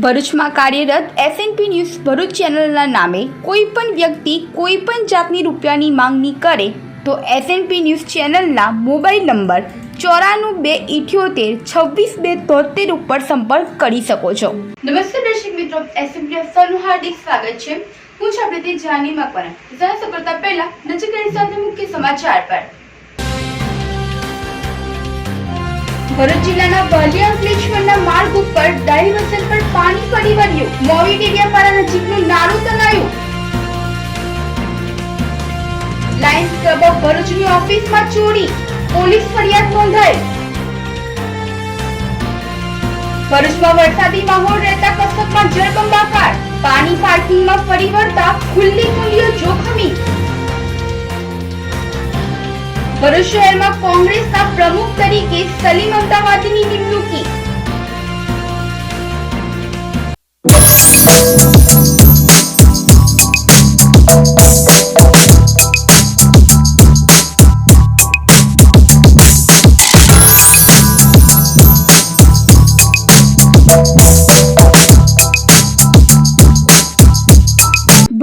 ભરૂચમાં કાર્યરત SNP news Bharuch ચેનલના નામે કોઈપણ વ્યક્તિ કોઈપણ જાતની રૂપિયાની માંગણી કરે તો એસએનપી ન્યૂઝ ચેનલના મોબાઈલ નંબર 9428762273 ઉપર સંપર્ક કરી શકો છો। નમસ્તે દર્શક મિત્રો, એસએનપી ન્યૂઝનું હાર્દિક સ્વાગત છે। હું છું આપણી જાની મકવાણા। જાણવા કરતા પહેલા નજર કરી સાથે મુખ્ય સમાચાર પર। ભરૂચ જિલ્લાના વાલિયા અંકલેશ્વરના માર્ગ ઉપર ડાયવર્ઝન પર પાણી ફરી વળ્યું। મોવી ડેડિયાપાડા નજીકનું નાળું તણાયું। લાયન્સ ક્લબ ઓફ ભરૂચની ઓફિસમાં ચોરી, પોલીસ ફરિયાદ નોંધાઈ। ભરૂચમાં વરસાદી માહોલ રહેતા કસબમાં જળબંબાકાર, પાણી પાર્કિંગમાં ફરી વળતા ખુલ્લી કુંડીઓ જોખમી। ભરૂચ શહેરમાં કોંગ્રેસના પ્રમુખ તરીકે સલીમ અમદાવાદીની નિમણૂકી।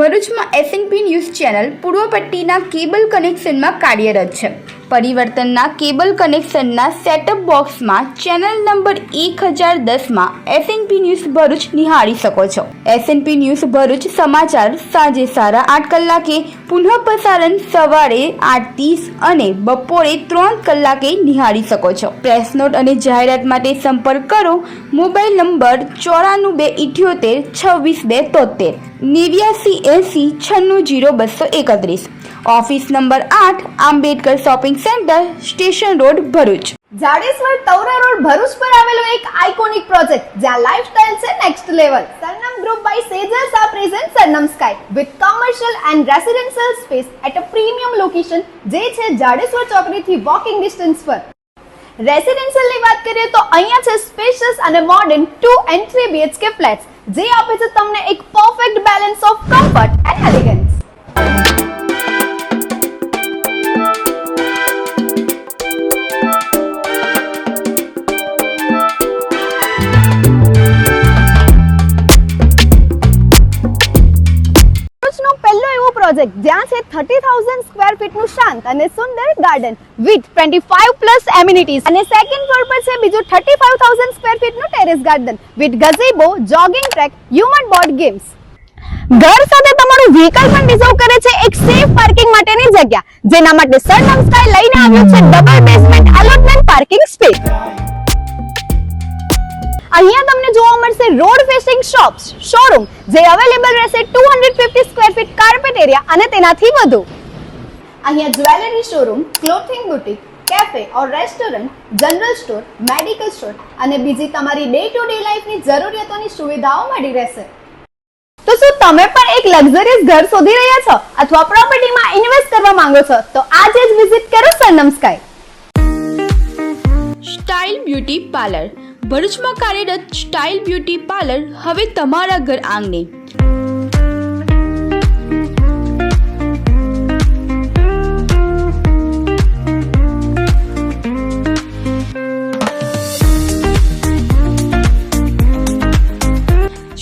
ભરૂચમાં એસએનપી ન્યૂઝ ચેનલ પૂર્વ પટ્ટીના કેબલ કનેક્શનમાં કાર્યરત છે। પરિવર્તનના કેબલ કનેક્શનના સેટઅપ બોક્સમાં ચેનલ નંબર 1010માં એસએનપી ન્યૂઝ ભરૂચ નિહાળી શકો છો। એસએનપી ન્યૂઝ ભરૂચ સમાચાર સાંજે 8:30 કલાકે, પુનઃ પ્રસારણ સવારે 8:30 અને બપોરે 3 કલાકે નિહાળી શકો છો। પ્રેસ નોટ અને જાહેરાત માટે સંપર્ક કરો mobile number 9478762273 8980960231। Office number 8, Ambedkar shopping centre, station road, Bharuch. Jadeshwar Tavra road Bharuch પર આવેલો એક આઇકોનિક પ્રોજેક્ટ જ્યાં લાઇફસ્ટાઇલ છે next level. Sarnam group by Sejals આ present Sarnam Sky with commercial and residential space at a premium location જે છે જાડેશ્વર ચોકડીથી વોકિંગ ડિસ્ટન્સ પર। રેસિડેન્શિયલની વાત કરીએ તો અહીંયા છે સ્પેશિયસ અને મોડર્ન 2 and 3 BHK ફ્લેટ્સ જે આપે છે તમને એક perfect balance of comfort and elegance. Project જ્યાં છે 30,000 સ્ક્વેર ફીટનું શાંત અને સુંદર ગાર્ડન વિથ 25+ એમિનિટીઝ અને સેકન્ડ ફ્લોર પર છે બીજું 35,000 સ્ક્વેર ફીટનું terrace garden with gazebo, jogging track, human board games. ઘર સાથે તમારું વ્હીકલ પણ રિઝર્વ કરે છે એક સેફ પાર્કિંગ માટેની જગ્યા જેના માટે સરનમ સ્કાય લઈને આવ્યો છે double basement allotment parking space. અહીંયા તમને જોવા મળશે રોડ ફેસિંગ શોપ્સ શોરૂમ જે અવેલેબલ રહેશે 250 સ્ક્વેર ફીટ કાર્પેટ એરિયા અને તેનાથી વધુ। અહીંયા jewellery showroom, clothing boutique, cafe ઓર restaurant, general store, medical store અને બીજી તમારી ડે ટુ ડે લાઈફની જરૂરિયાતોની સુવિધાઓ મળી રહેશે। તો શું તમે પણ એક લક્ઝરિયસ ઘર શોધી રહ્યા છો અથવા પ્રોપર્ટીમાં ઇન્વેસ્ટ કરવા માંગો છો તો આજે જ વિઝિટ કરો Sarnam sky. Style beauty parlour ભરૂચમાં કાર્યરત સ્ટાઇલ બ્યુટી પાર્લર હવે તમારા ઘર આંગણે।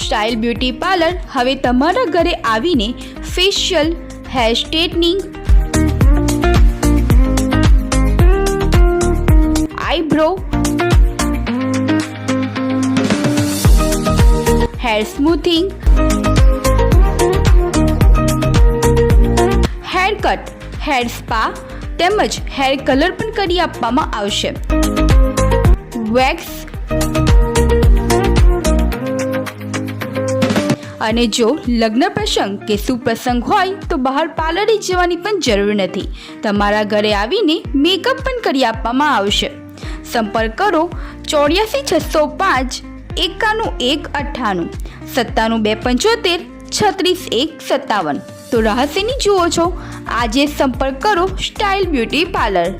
સ્ટાઇલ બ્યુટી પાર્લર હવે તમારા ઘરે આવીને facial, hair straightening, eyebrow, hair smoothing, hair cut, hair spa તેમજ હેર કલર પણ કરી આપવામાં આવશે। વેક્સ અને જો લગ્ન પ્રસંગ કે સુપ્રસંગ હોય તો બહાર પાર્લરે જવાની પણ જરૂર નથી, તમારા ઘરે આવીને મેકઅપ પણ કરી આપવામાં આવશે। સંપર્ક કરો 84 605 91 98 97 275 36 157। તો રહસ્યની જુઓ છો, આજે સંપર્ક કરો સ્ટાઇલ બ્યુટી પાર્લર।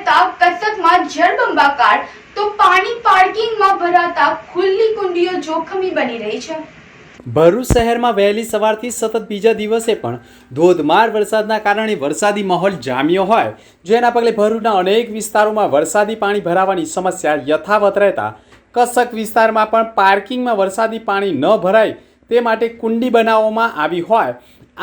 થતા કસકમાં જળબંબાકાર, તો પાણી પાર્કિંગમાં ભરાતા ખુલ્લી કુંડીઓ જોખમી બની રહી છે. ભરૂચ શહેરમાં વહેલી સવારથી સતત બીજા દિવસે પણ ધોધમાર વરસાદના કારણે વરસાદી માહોલ જામ્યો હોય, જેના પગલે ભરૂચના અનેક વિસ્તારોમાં વરસાદી પાણી ભરાવાની સમસ્યા યથાવત રહેતા કસક વિસ્તારમાં પણ પાર્કિંગમાં વરસાદી પાણી ન ભરાય તે માટે કુંડી બનાવવામાં આવી હોય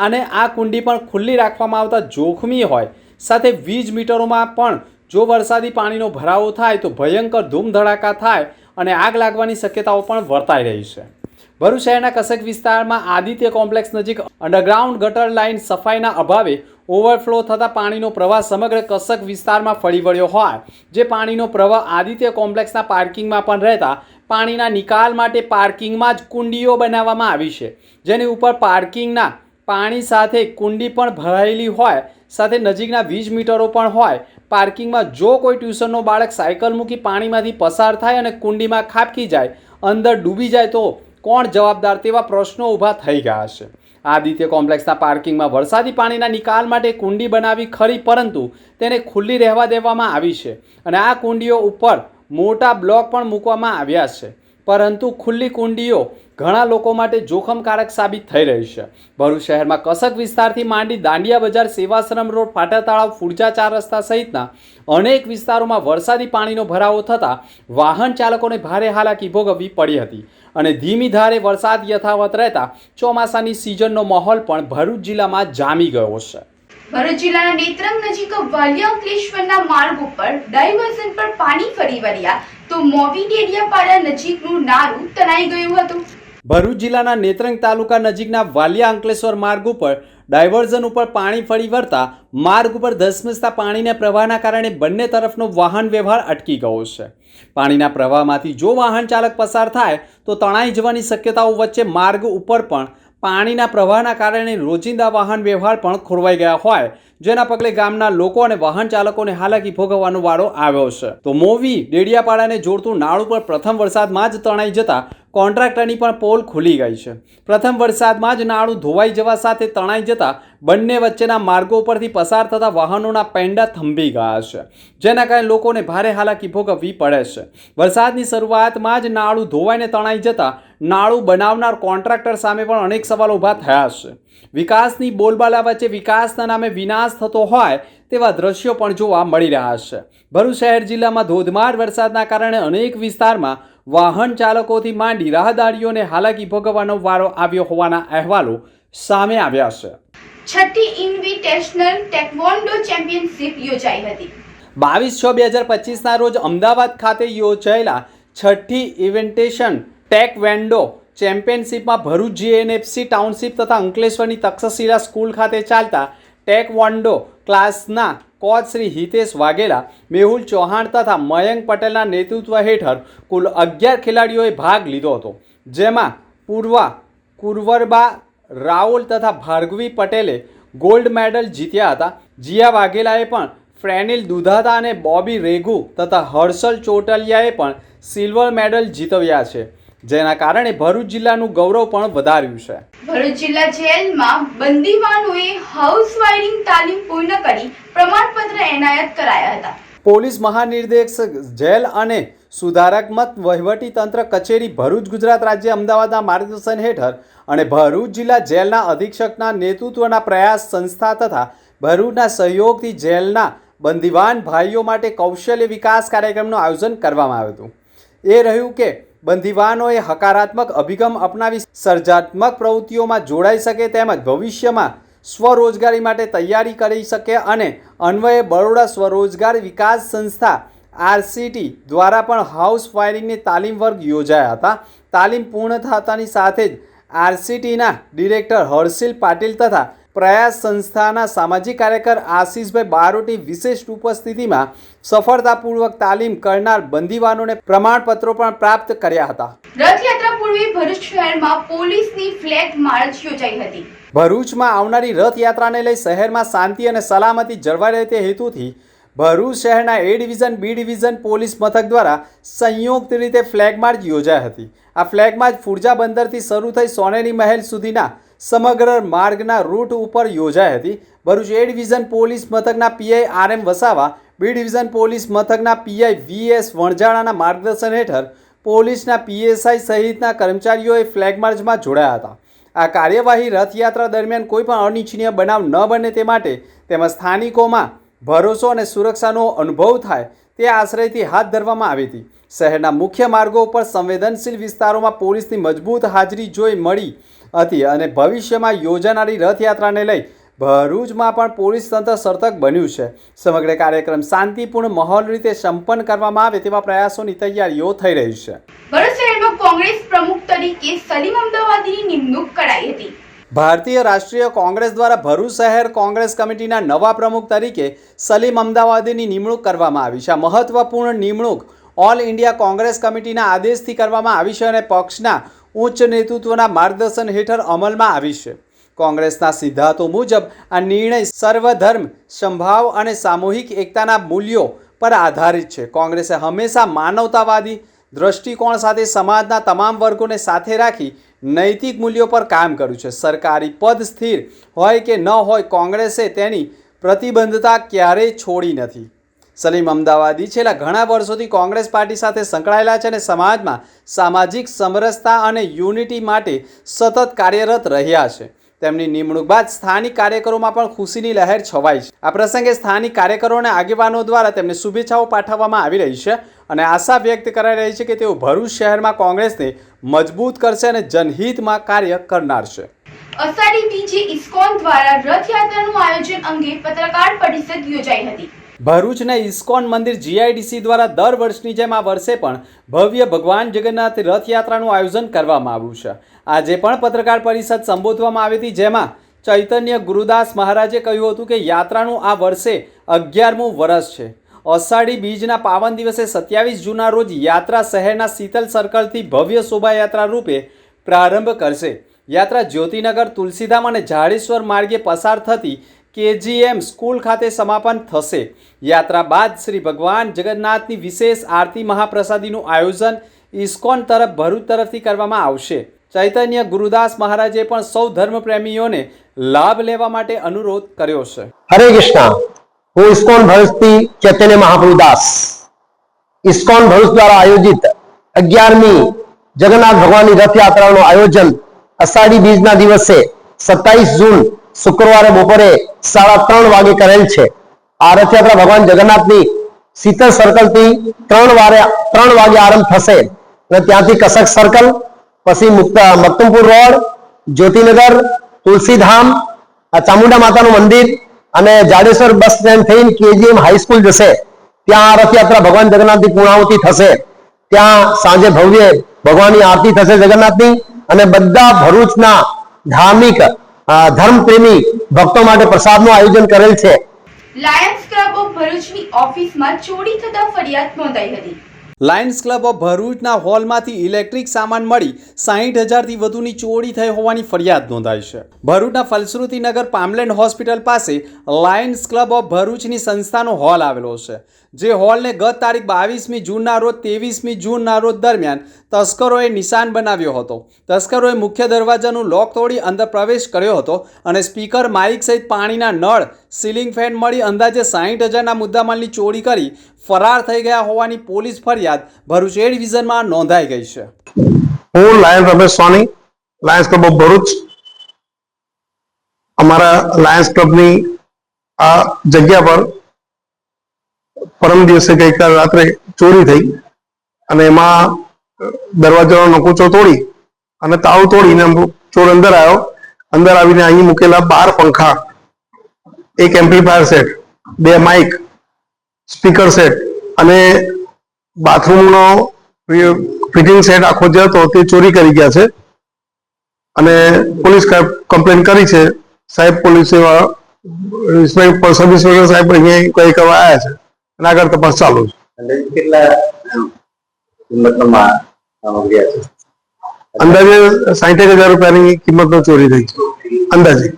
અને આ કુંડી પણ ખુલ્લી રાખવામાં આવતા જોખમી હોય. સાથે વીજ મીટરોમાં પણ જો વરસાદી પાણીનો ભરાવો થાય તો ભયંકર ધૂમધડાકા થાય અને આગ લાગવાની શક્યતાઓ પણ વર્તાઈ રહી છે. ભરૂચ શહેરના કસક વિસ્તારમાં આદિત્ય કોમ્પ્લેક્સ નજીક અંડરગ્રાઉન્ડ ગટર લાઇન સફાઈના અભાવે ઓવરફ્લો થતા પાણીનો પ્રવાહ સમગ્ર કસક વિસ્તારમાં ફરી વળ્યો હોય, જે પાણીનો પ્રવાહ આદિત્ય કોમ્પ્લેક્સના પાર્કિંગમાં પણ રહેતા પાણીના નિકાલ માટે પાર્કિંગમાં જ કુંડીઓ બનાવવામાં આવી છે, જેની ઉપર પાર્કિંગના પાણી સાથે કુંડી પણ ભરાયેલી હોય, સાથે નજીકના વીજ મીટરો પણ હોય. પાર્કિંગમાં જો કોઈ ટ્યુશનનો બાળક સાયકલ મૂકી પાણીમાંથી પસાર થાય અને કુંડીમાં ખાબકી જાય, અંદર ડૂબી જાય તો કોણ જવાબદાર તેવા પ્રશ્નો ઊભા થઈ ગયા છે. આદિત્ય કોમ્પ્લેક્સના પાર્કિંગમાં વરસાદી પાણીના નિકાલ માટે કુંડી બનાવી ખરી, પરંતુ તેને ખુલ્લી રહેવા દેવામાં આવી છે અને આ કુંડીઓ ઉપર મોટા બ્લોક પણ મૂકવામાં આવ્યા છે, પરંતુ ખુલ્લી કુંડીઓ ઘણા લોકો માટે જોખમકારક સાબિત થઈ રહી છે. ભરૂચ શહેરમાં કસક વિસ્તારથી માંડી દાંડિયા બજાર, સેવાશ્રમ રોડ, પાટા તળાવ, ફુરજા 4 રસ્તા સહિતના અનેક વિસ્તારોમાં વરસાદી પાણીનો ભરાવો થતાં વાહન ચાલકોને ભારે હાલાકી ભોગવવી પડી હતી અને ધીમી ધારે વરસાદ યથાવત રહેતા ચોમાસાની સિઝનનો માહોલ પણ ભરૂચ જિલ્લામાં જામી ગયો છે. ભરૂચ જિલ્લાના નેત્રંગ નજીક વાલિયા અંકલેશ્વરના માર્ગ ઉપર ડાયવર્ઝન પર પાણી ફરી વળ્યા, તો મોવી ડેડિયાપાડા નજીકનું નારું તણાઈ ગયું હતું. ભરૂચ જિલ્લાના નેત્રંગ તાલુકા નજીકના વાલિયા અંકલેશ્વર માર્ગ ઉપર ડાયવર્ઝન ઉપર પાણી ફરી વળતા માર્ગ ઉપર ધસમસતા પાણીના પ્રવાહના કારણે બંને તરફનો વાહન વ્યવહાર અટકી ગયો છે. પાણીના પ્રવાહમાંથી જો વાહન ચાલક પસાર થાય તો તણાઈ જવાની શક્યતાઓ વચ્ચે માર્ગ ઉપર પણ પાણીના પ્રવાહના કારણે રોજિંદા વાહન વ્યવહાર પણ ખોરવાઈ ગયા હોય, જેના પગલે ગામના લોકો અને વાહન ચાલકોને હાલાકી ભોગવવાનો વારો આવ્યો છે. તો મોવી ડેડિયાપાડાને જોડતું નાળું પર પ્રથમ વરસાદમાં જ તણાઈ જતા કોન્ટ્રાક્ટરની પણ પોલ ખુલી ગઈ છે. પ્રથમ વરસાદમાં જ નાળું ધોવાઈ જવા સાથે તણાઈ જતા બંને વચ્ચેના માર્ગો પરથી પસાર થતા વાહનોના પેંડા થંભી ગયા છે, જેના કારણે લોકોને ભારે હાલાકી ભોગવવી પડે છે. વરસાદની શરૂઆતમાં જ નાળું ધોવાઈને તણાઈ જતા નાળું બનાવનાર કોન્ટ્રાક્ટર સામે પણ અનેક સવાલો ઊભા થયા છે. વિકાસની બોલબાલા વચ્ચે વિકાસના નામે વિનાશ થતો હોય તેવા દ્રશ્યો પણ જોવા મળી રહ્યા છે. ભરૂચ શહેર જિલ્લામાં ધોધમાર વરસાદના કારણે અનેક વિસ્તારમાં વાહન ચાલકોથી માંડી રાહદારીઓને હાલાકી ભોગવવાનો વારો આવ્યો હોવાના અહેવાલો સામે આવ્યા છે. છઠ્ઠી ઇન્વિટેશનલ ટેકવોન્ડો ચેમ્પિયનશિપ યોજાઈ હતી. 22/6/2025ના રોજ અમદાવાદ ખાતે યોજાયેલા છઠ્ઠી ઇવેન્ટેશન ટેકવેન્ડો ચેમ્પિયનશિપમાં ભરૂચ જીએનએફસી ટાઉનશિપ તથા અંકલેશ્વરની તક્ષશિલા સ્કૂલ ખાતે ચાલતા ટેકવોન્ડો ક્લાસના કોચ શ્રી હિતેશ વાઘેલા, મેહુલ ચૌહાણ તથા મયંક પટેલના નેતૃત્વ હેઠળ કુલ 11 ખેલાડીઓએ ભાગ લીધો હતો, જેમાં પૂર્વા કુરવરબા રાઓલ તથા ભાર્ગવી પટેલે ગોલ્ડ મેડલ જીત્યા હતા. જીયા વાઘેલાએ પણ, ફ્રેનિલ દુધાતા અને બોબી રેગુ તથા હર્ષલ ચોટલિયાએ પણ સિલ્વર મેડલ જીતવ્યા છે, જેના કારણે ભરૂચ જિલ્લાનું ગૌરવ પણ વધાર્યું છે. ભરૂચ જિલ્લા જેલમાં બંદીવાનોએ હાઉસ વાયરિંગ તાલીમ પૂર્ણ કરી પ્રમાણપત્ર એનાયત કરાયા હતા. પોલીસ મહાનિર્દેશક જેલ અને સુધારાત્મક વહીવટી તંત્ર કચેરી ભરૂચ ગુજરાત રાજ્ય અમદાવાદના માર્ગદર્શન હેઠળ અને ભરૂચ જિલ્લા જેલના અધિક્ષકના નેતૃત્વના પ્રયાસ સંસ્થા તથા ભરૂચના સહયોગથી જેલના બંદીવાન ભાઈઓ માટે કૌશલ્ય વિકાસ કાર્યક્રમનું આયોજન કરવામાં આવ્યું હતું. એ રહ્યું કે બંદીવાનોએ હકારાત્મક અભિગમ અપનાવી સર્જનાત્મક પ્રવૃત્તિઓમાં જોડાઈ શકે તેમજ ભવિષ્યમાં સ્વરોજગારી માટે તૈયારી કરી શકે અને અન્વયે બરોડા સ્વરોજગાર વિકાસ સંસ્થા આરસીટી દ્વારા પણ હાઉસ વાયરિંગની તાલીમ વર્ગ યોજાયા હતા. તાલીમ પૂર્ણ થતાની સાથે જ આરસીટીના ડિરેક્ટર હર્ષિલ પાટીલ તથા પ્રયાસ સંસ્થાના સામાજિક કાર્યકર આશીષભાઈ બારોટી વિશેષ ઉપસ્થિતિમાં સફળતાપૂર્વક તાલીમ કરનાર બંદીવાનોને પ્રમાણપત્રો પણ પ્રાપ્ત કર્યા હતા. રથયાત્રા પૂર્વે ભરૂચ શહેરમાં પોલીસની ફ્લેગ માર્ચ યોજાઈ હતી. ભરૂચમાં આવનારી રથયાત્રાને લઈ શહેરમાં શાંતિ અને સલામતી જળવાઈ રહે તે હેતુથી ભરૂચ શહેરના A division, B division police મથક દ્વારા સંયુક્ત રીતે ફ્લેગ માર્ચ યોજાઈ હતી. આ ફ્લેગ માર્ચ ફુરજા બંદરથી શરૂ થઈ સોનેરી મહેલ સુધીના સમગ્ર માર્ગના રૂટ ઉપર યોજાઈ હતી. ભરૂચ એ ડિવિઝન પોલીસ મથકના PI R M Vasava, B division police મથકના પીઆઈ વીએસ વણજારાના માર્ગદર્શન હેઠળ પોલીસના પીએસઆઈ સહિતના કર્મચારીઓએ ફ્લેગ માર્ચમાં જોડાયા હતા. આ કાર્યવાહી રથયાત્રા દરમિયાન કોઈ પણ અનિચ્છનીય બનાવ ન બને તે માટે તેમજ સ્થાનિકોમાં ભરોસો અને સુરક્ષાનો અનુભવ થાય તે આશ્રયથી હાથ ધરવામાં આવી હતી. શહેરના મુખ્ય માર્ગો ઉપર સંવેદનશીલ વિસ્તારોમાં પોલીસની મજબૂત હાજરી જોઈ મળી હતી અને ભવિષ્યમાં યોજાનારી રથયાત્રાને લઈ ભરૂચમાં પણ પોલીસ તંત્ર સતર્ક બન્યું છે. સમગ્ર કાર્યક્રમ શાંતિપૂર્ણ માહોલ રીતે સંપન્ન કરવામાં આવે તેવા પ્રયાસોની તૈયારીઓ થઈ રહી છે. ભરૂચ શહેરમાં કોંગ્રેસ પ્રમુખ તરીકે સલીમ અમદાવાદીની નિમણૂક કરાઈ હતી. ભારતીય રાષ્ટ્રીય કોંગ્રેસ દ્વારા ભરૂચ શહેર કોંગ્રેસ કમિટીના નવા પ્રમુખ તરીકે સલીમ અમદાવાદીની નિમણૂક કરવામાં આવી છે. આ મહત્વપૂર્ણ નિમણૂક ઓલ ઇન્ડિયા કોંગ્રેસ કમિટીના આદેશથી કરવામાં આવી છે અને પક્ષના ઉચ્ચ નેતૃત્વના માર્ગદર્શન હેઠળ અમલમાં આવી છે. કોંગ્રેસના સિદ્ધાંતો મુજબ આ નિર્ણય સર્વધર્મ સંભાવ અને સામૂહિક એકતાના મૂલ્યો પર આધારિત છે. કોંગ્રેસે હંમેશા માનવતાવાદી દ્રષ્ટિકોણ સાથે સમાજના તમામ વર્ગોને સાથે રાખી નૈતિક મૂલ્યો પર કામ કર્યું છે. સરકારી પદ સ્થિર હોય કે ન હોય, કોંગ્રેસે તેની પ્રતિબદ્ધતા ક્યારેય છોડી નથી. સલીમ અમદાવાદી છેલ્લા ઘણા વર્ષોથી કોંગ્રેસ પાર્ટી સાથે સંકળાયેલા છે અને સમાજમાં સામાજિક સમરસતા અને યુનિટી માટે સતત કાર્યરત રહ્યા છે. તેમની નિમણૂક બાદ સ્થાનિક કાર્યકરોમાં પણ ખુશીની લહેર છવાઈ છે. આ પ્રસંગે સ્થાનિક કાર્યકરો અને આગેવાનો દ્વારા તેમને શુભેચ્છાઓ પાઠવવામાં આવી રહી છે અને આશા વ્યક્ત કરાઈ રહી છે કે તેઓ ભરૂચ શહેરમાં કોંગ્રેસને મજબૂત કરશે અને જનહિતમાં કાર્ય કરનાર છે. અષાઢી બીજે ઇસ્કોન દ્વારા રથયાત્રાનું આયોજન અંગે પત્રકાર પરિષદ યોજાઈ હતી. ભરૂચના ઇસ્કોન મંદિર જીઆઈડીસી દ્વારા દર વર્ષની જેમ આ વર્ષે પણ ભવ્ય ભગવાન જગન્નાથ રથયાત્રાનું આયોજન કરવામાં આવ્યું છે. આજે પણ પત્રકાર પરિષદ સંબોધવામાં આવી હતી, જેમાં ચૈતન્ય ગુરુદાસ મહારાજે કહ્યું હતું કે યાત્રાનું આ વર્ષે 11મું વર્ષ છે. અષાઢી બીજના પાવન દિવસે 27 જૂનના રોજ યાત્રા શહેરના શીતલ સર્કલથી ભવ્ય શોભાયાત્રા રૂપે પ્રારંભ કરશે. યાત્રા જ્યોતિનગર, તુલસીધામ અને જાડેશ્વર માર્ગે પસાર થતી કેજીએમ સ્કૂલ ખાતે સમાપન થશે. યાત્રા બાદ શ્રી ભગવાન જગન્નાથની વિશેષ આરતી મહાપ્રસાદીનું આયોજન ઇસ્કોન તરફ ભરૂચ તરફથી કરવામાં આવશે. ચૈતન્ય ગુરુદાસ મહારાજે પણ સૌ ધર્મપ્રેમીઓને લાભ લેવા માટે અનુરોધ કર્યો છે. હરે કૃષ્ણ. હું ઇસ્કોન ભરૂચથી ચૈતન્ય મહાપ્રભુદાસ. ઇસ્કોન ભરૂચ દ્વારા આયોજિત 11મી જગન્નાથ ભગવાનની રથયાત્રાનું આયોજન અષાઢી બીજના દિવસે 27 જૂન શુક્રવારે બપોરે 3:30 વાગે કરેલ છે. આ રથયાત્રા ભગવાન જગન્નાથની શીતળ સર્કલથી 3 વાગે આરંભ થશે અને ત્યાંથી કસક સર્કલ, પછી મક્તુમપુર રોડ, જ્યોતિનગર, તુલસીધામ, ચામુંડા માતાનું મંદિર અને જાડેશ્વર બસ સ્ટેન્ડ થઈને કેજીએમ હાઈસ્કૂલ જશે. ત્યાં રથયાત્રા ભગવાન જગન્નાથની પૂર્ણાહુતિ થશે. ત્યાં સાંજે ભવ્ય ભગવાનની આરતી થશે જગન્નાથની અને બધા ભરૂચના ધાર્મિક ધર્મપ્રેમી ભક્તો માટે પ્રસાદનું આયોજન કરેલ છે. લાયન્સ ક્લબ ઓફ ભરૂચની ઓફિસમાં ચોરી થતા ફરિયાદ નોંધાઈ હતી. લાયન્સ ક્લબ ઓફ ભરૂચના હોલમાંથી ઇલેક્ટ્રિક સામાન મળી 60,000થી વધુની ચોરી થઈ હોવાની ફરિયાદ નોંધાઈ છે. ભરૂચના ફલશ્રુતિનગર પામલેન્ડ હોસ્પિટલ પાસે લાયન્સ ક્લબ ઓફ ભરૂચની સંસ્થાનો હોલ આવેલો છે, જે હોલને ગત તારીખ 22મી જૂનના રોજ 23મી જૂનના રોજ દરમિયાન તસ્કરોએ નિશાન બનાવ્યો હતો. તસ્કરોએ મુખ્ય દરવાજાનું લોક તોડી અંદર પ્રવેશ કર્યો હતો અને સ્પીકર, માઇક સહિત પાણીના નળ, સીલિંગ ફેન મળી અંદાજે 60,000ના મુદ્દામાલની ચોરી કરી ફરાર થઈ ગયા હોવાની પોલીસ ફરિયાદ ભરૂચ એ ડિવિઝનમાં નોંધાઈ ગઈ છે. હું Lion Ramesh Soni, Lions Club of Bharuch. અમારા લાયન્સ ક્લબની આ જગ્યા પર પરમ દિવસે ગઈકાલ રાત્રે ચોરી થઈ અને એમાં દરવાજાનો નકુચો તોડી અને તાળું તોડીને ચોર અંદર આવ્યો. અંદર આવીને અહીં મૂકેલા 12 પંખા, એક amplifier set, 2 mic, speaker set અને બાથરૂમનો ફિટિંગ સેટ આખો જે હતો તે ચોરી કરી ગયા છે અને પોલીસ કમ્પ્લેન કરી છે. સાહેબ પોલીસ સબ ઇન્સ્પેક્ટર સાહેબ અહીંયા કઈ કરવા આવ્યા છે અને આગળ તપાસ ચાલુ છે. અંદાજે 60,000 રૂપિયાની કિંમતનો ચોરી થઈ છે અંદાજે.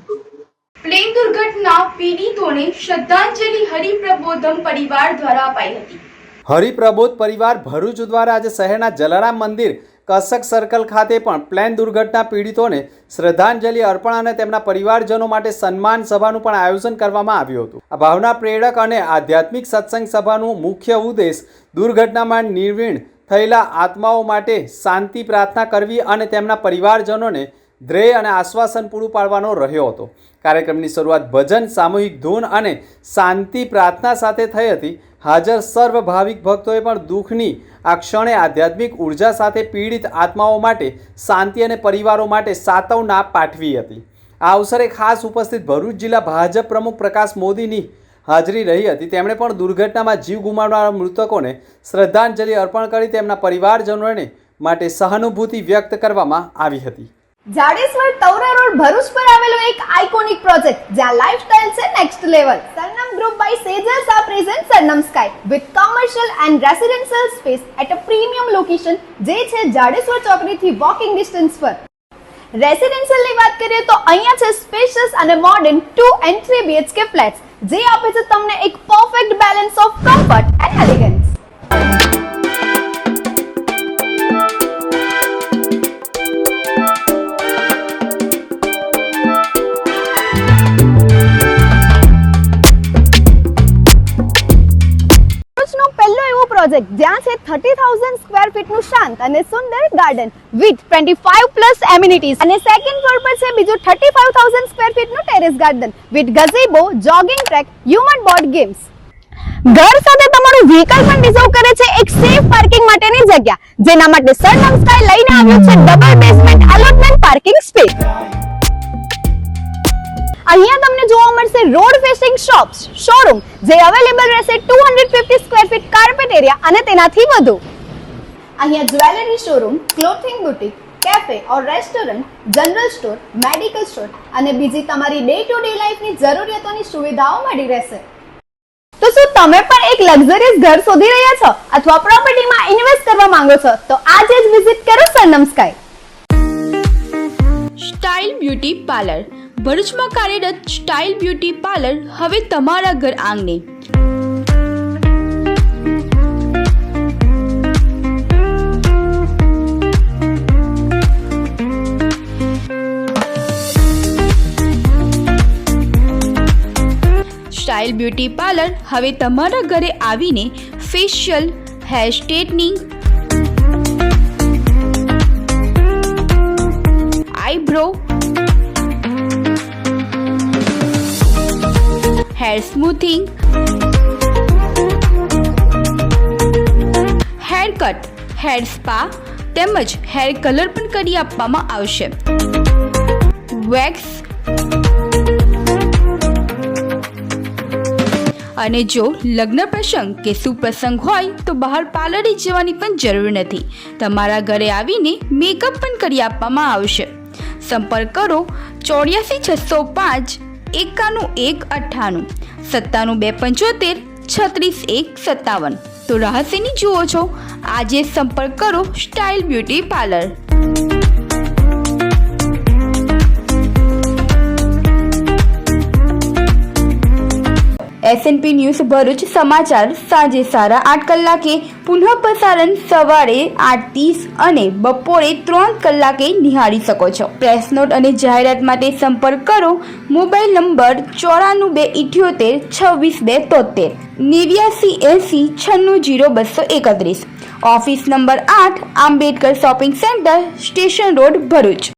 પ્લેન દુર્ઘટના પીડિતોને શ્રદ્ધાંજલિ હરિપ્રબોધમ પરિવાર દ્વારા અપાઈ હતી. હરિપ્રબોધ પરિવાર ભરૂચ દ્વારા આજે શહેરના જલારામ મંદિર કસક સર્કલ ખાતે પણ પ્લેન દુર્ઘટના પીડિતોને શ્રદ્ધાંજલિ અર્પણ અને તેમના પરિવારજનો માટે સન્માન સભાનું પણ આયોજન કરવામાં આવ્યું હતું. આ ભાવના પ્રેરક અને આધ્યાત્મિક સત્સંગ સભાનું મુખ્ય ઉદ્દેશ દુર્ઘટનામાં નિર્વીણ થયેલા આત્માઓ માટે શાંતિ પ્રાર્થના કરવી અને તેમના પરિવારજનોને ધ્યેય અને આશ્વાસન પૂરું પાડવાનો રહ્યો હતો. કાર્યક્રમની શરૂઆત ભજન, સામૂહિક ધૂન અને શાંતિ પ્રાર્થના સાથે થઈ હતી. હાજર સર્વ ભાવિક ભક્તોએ પણ દુઃખની આ ક્ષણે આધ્યાત્મિક ઉર્જા સાથે પીડિત આત્માઓ માટે શાંતિ અને પરિવારો માટે સાંત્વના પાઠવી હતી. આ અવસરે ખાસ ઉપસ્થિત ભરૂચ જિલ્લા ભાજપ પ્રમુખ પ્રકાશ મોદીની હાજરી રહી હતી. તેમણે પણ દુર્ઘટનામાં જીવ ગુમાવનારા મૃતકોને શ્રદ્ધાંજલિ અર્પણ કરી તેમના પરિવારજનોને માટે સહાનુભૂતિ વ્યક્ત કરવામાં આવી હતી. જાડેશ્વર તવરા રોડ ભરૂચ પર આવેલો એક આઇકોનિક પ્રોજેક્ટ જ્યાં લાઇફસ્ટાઇલ છે next level. Sarnam group by Sejals આ present Sarnam Sky with commercial and residential space at a premium location, જે છે જાડેશ્વર ચોકડીથી વોકિંગ ડિસ્ટન્સ પર. રેસિડેન્શિયલની વાત કરીએ તો અહીંયા છે સ્પેશિયસ અને મોડર્ન 2 and 3 BHK ફ્લેટ્સ, જે આપે છે તમને એક perfect balance of comfort and elegance. Project જ્યાં છે 30,000 સ્ક્વેર ફીટનું શાંત અને સુંદર ગાર્ડન વિથ 25+ એમિનિટીઝ અને સેકન્ડ ફ્લોર પર છે બીજું 35,000 સ્ક્વેર ફીટનું terrace garden with gazebo, jogging track, human board games. ઘર સાથે તમારું વ્હીકલ પણ રિઝર્વ કરે છે એક સેફ પાર્કિંગ માટેની જગ્યા, જેના માટે સરનમ સ્કાય લઈને આવ્યો છે double basement allotment parking space. અહીંયા તમને જોવા મળશે રોડ ફેસિંગ શોપ્સ શોરૂમ, જે અવેલેબલ રહેશે 250 સ્ક્વેર ફીટ કાર્પેટ એરિયા અને તેનાથી વધુ. અહીંયા jewellery showroom, clothing boutique, cafe ઓર restaurant, general store, medical store અને બીજી તમારી ડે ટુ ડે લાઈફની જરૂરિયાતોની સુવિધાઓ મળી રહેશે. તો શું તમે પણ એક લક્ઝરિયસ ઘર શોધી રહ્યા છો અથવા પ્રોપર્ટીમાં ઇન્વેસ્ટ કરવા માંગો છો? તો આજે જ વિઝિટ કરો Sarnam sky. Style beauty parlour. ભરૂચમાં કાર્યરત સ્ટાઇલ બ્યુટી પાર્લર હવે તમારા ઘર આંગણે. સ્ટાઇલ બ્યુટી પાર્લર હવે તમારા ઘરે આવીને facial, hair straightening, eyebrow, hair smoothing, hair cut, hair spa તેમજ હેર કલર પણ કરી આપવામાં આવશે. વેક્સ અને જો લગ્ન પ્રસંગ કે સુપ્રસંગ હોય તો બહાર પાર્લરે જવાની પણ જરૂર નથી. તમારા ઘરે આવીને મેકઅપ પણ કરી આપવામાં આવશે. સંપર્ક કરો 84 605 91 98 97 275 36 1 57. તો રહસ્યની જુઓ છો, આજે સંપર્ક કરો style beauty parlour. SNP news Bharuch સમાચાર સાંજે 8:30 કલાકે પુનઃ પ્રસારણ સવારે 8:30 અને બપોરે 3 કલાકે નિહાળી શકો છો. પ્રેસ નોટ અને જાહેરાત માટે સંપર્ક કરો mobile number 94 24273 89 80 96 0231. Office number 8 Ambedkar shopping centre, station road, Bharuch.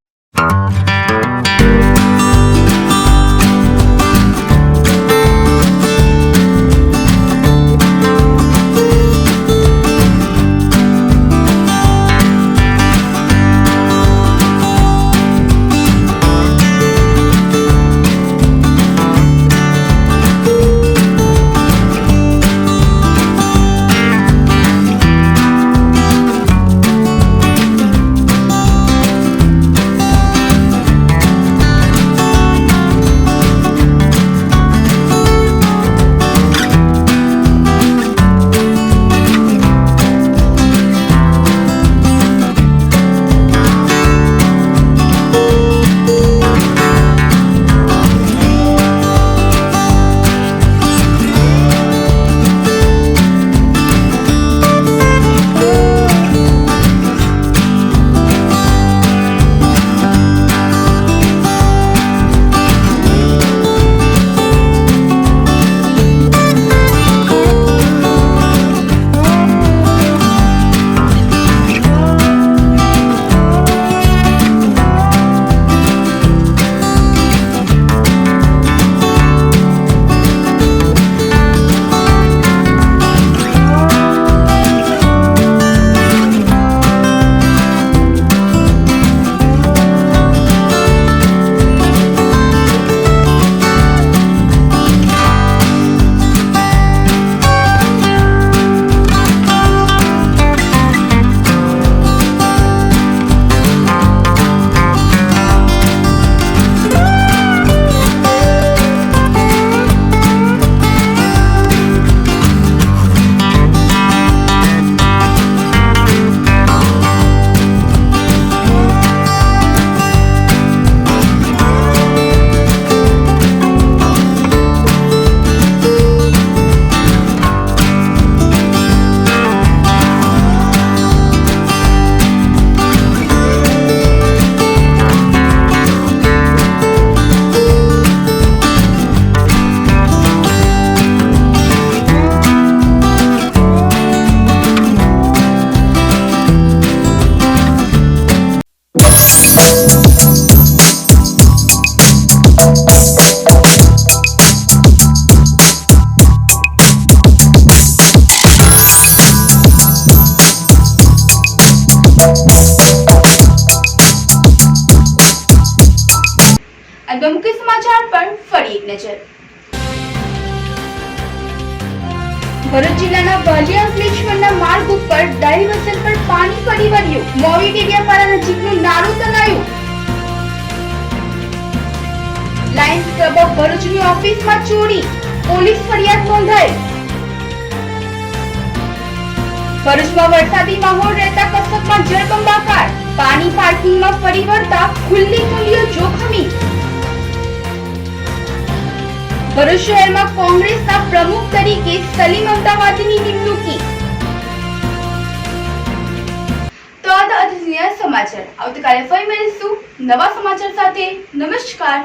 અન્ય મુખ્ય સમાચાર પર ફરી એક નજર. ભરૂચ જિલ્લાના વાલિયા અંકલેશ્વરના માર્ગ ઉપર ડાયવર્ઝન પર પાણી ફરી વળ્યું. મોવી ડેડિયાપાડા નજીકનું નાળું તણાયું. લાયન્સ ક્લબ ઓફ ભરૂચની ઓફિસમાં ચોરી, પોલીસ ફરિયાદ નોંધાઈ. ભરૂચમાં વરસાદી માહોલ રહેતા કસબમાં જળબંબાકાર. પાણી પાર્કિંગમાં ફરી વળતા ખુલ્લી નળીઓ જોખમી. ભરૂચ શહેરમાં કોંગ્રેસના પ્રમુખ તરીકે સલીમ અમદાવાદની નિમણૂકી. તો આ હતા સમાચાર. આવતીકાલે ફરી મળીશું નવા સમાચાર સાથે. નમસ્કાર.